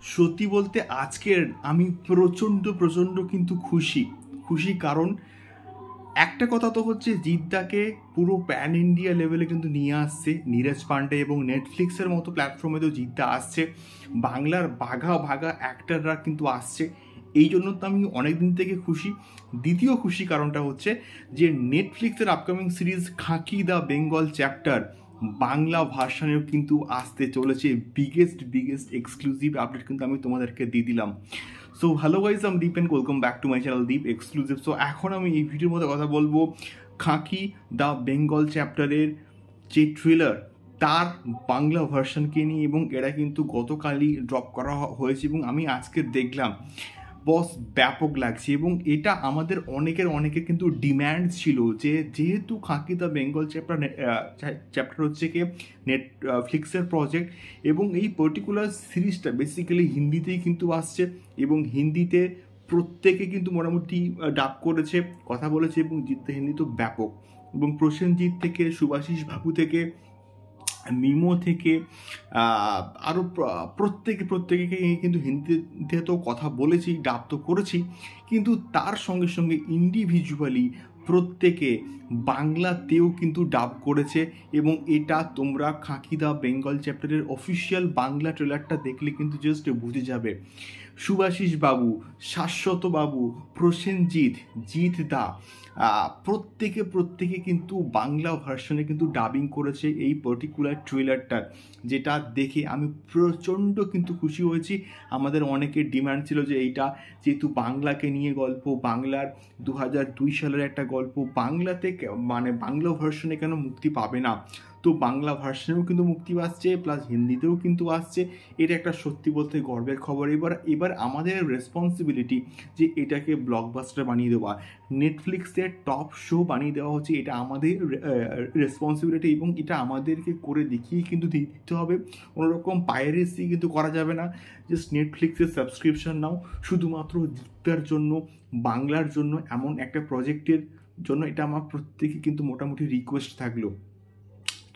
সত্যি বলতে আজকের আমি প্রচণ্ড প্রচণ্ড কিন্তু খুশি খুশি কারণ একটা কথা তো হচ্ছে জিদ্দাকে পুরো প্যান ইন্ডিয়া লেভেলে কিন্তু নিয়ে আসছে নীরজ পান্ডে এবং নেটফ্লিক্সের মতো প্ল্যাটফর্মে তো জিদ্দা আসছে। বাংলার বাঘা ভাগা অ্যাক্টাররা কিন্তু আসছে, এই জন্য তো আমি অনেক দিন থেকে খুশি। দ্বিতীয় খুশি কারণটা হচ্ছে যে নেটফ্লিক্সের upcoming series Khakee the Bengal chapter Bangla ভার্সানেও কিন্তু আসতে চলেছে। বিগেস্ট এক্সক্লুসিভ আপডেট কিন্তু আমি তোমাদেরকে দিয়ে দিলাম। So hello guys, I'm Deep and welcome back to my channel Deep exclusive. So এখন আমি এই ভিডিওর মধ্যে কথা বলবো খাকি দ্য বেঙ্গল চ্যাপ্টারের যে ট্রেলার তার বাংলা ভার্সনকে নিয়ে, এবং এরা কিন্তু গতকালই ড্রপ করা হয়েছে এবং আমি আজকে দেখলাম বস ব্যাপক লাগছে। এবং এটা আমাদের অনেকের কিন্তু ডিম্যান্ড ছিল যে যেহেতু খাকি দ্য বেঙ্গল চ্যাপ্টার হচ্ছে কি নেটফ্লিক্সের প্রজেক্ট, এবং এই পার্টিকুলার সিরিজটা বেসিক্যালি হিন্দিতেই কিন্তু আসছে এবং হিন্দিতে প্রত্যেকে কিন্তু মোটামুটি ডাব করেছে, কথা বলেছে, এবং জিততে হিন্দি তো ব্যাপক। এবং প্রসেনজিৎ থেকে, সুভাষিস বাবু থেকে, মিমো থেকে আরও প্রত্যেকে কিন্তু হিন্দিতে তো কথা বলেছি, ডাব তো করেছি, কিন্তু তার সঙ্গে সঙ্গে ইন্ডিভিজুয়ালি প্রত্যেকে বাংলাতেও কিন্তু ডাব করেছে। এবং এটা তোমরা খাকি দ্য বেঙ্গল চ্যাপ্টারের অফিসিয়াল বাংলা ট্রেলারটা দেখলে কিন্তু জাস্ট বুঝে যাবে। সুভাষিস বাবু, শাশ্বত বাবু, প্রসেনজিৎ, জিৎ দা প্রত্যেকে কিন্তু বাংলা ভার্সনে কিন্তু ডাবিং করেছে এই পার্টিকুলার ট্রেলারটার, যেটা দেখে আমি প্রচণ্ড কিন্তু খুশি হয়েছি। আমাদের অনেকের ডিমান্ড ছিল যে এইটা যেহেতু বাংলাকে নিয়ে গল্প, বাংলার 2002 সালের একটা গল্প, বাংলাতে মানে বাংলা ভার্সনে কেন মুক্তি পাবে না, তো বাংলা ভার্সনেও কিন্তু মুক্তি পাচ্ছে, প্লাস হিন্দিতেও কিন্তু আসছে। এটা একটা সত্যি বলতে গর্বের খবর। এবার আমাদের রেসপন্সিবিলিটি যে এটাকে ব্লকবাস্টার বানিয়ে দেওয়া, নেটফ্লিক্সের টপ শো বানিয়ে দেওয়া হচ্ছে, এটা আমাদের রেসপন্সিবিলিটি এবং এটা আমাদেরকে করে দেখিয়ে কিন্তু দিতে হবে। কোনোরকম পাইরেসি কিন্তু করা যাবে না। জাস্ট নেটফ্লিক্সের সাবস্ক্রিপশন নাও শুধুমাত্র জিতার জন্য, বাংলার জন্য, এমন একটা প্রজেক্টের জন্য। এটা আমার প্রত্যেকে কিন্তু মোটামুটি রিকোয়েস্ট থাকলো।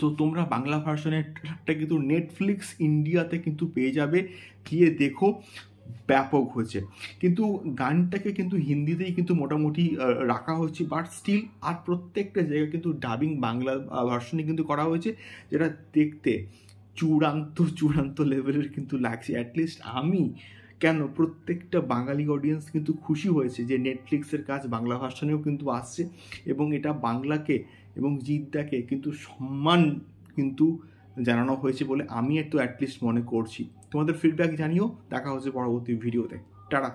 তো তোমরা বাংলা ভার্সনেরটা কিন্তু নেটফ্লিক্স ইন্ডিয়াতে কিন্তু পেয়ে যাবে, গিয়ে দেখো, ব্যাপক হয়েছে। কিন্তু গানটাকে কিন্তু হিন্দিতেই কিন্তু মোটামুটি রাখা হয়েছে, বাট স্টিল আর প্রত্যেকটা জায়গায় কিন্তু ডাবিং বাংলা ভার্সনে কিন্তু করা হয়েছে, যেটা দেখতে চূড়ান্ত লেভেলের কিন্তু লাগছে। অ্যাটলিস্ট আমি কেন, প্রত্যেকটা বাঙালি অডিয়েন্স কিন্তু খুশি হয়েছে যে নেটফ্লিক্সের কাজ বাংলা ভার্সনেও কিন্তু আসছে, এবং এটা বাংলাকে এবং জিদ্দাকে কিন্তু সম্মান কিন্তু জানানো হয়েছে বলে আমি একটু অ্যাটলিস্ট মনে করছি। তোমাদের ফিডব্যাক জানিও। দেখা হচ্ছে পরবর্তী ভিডিওতে। টাটা।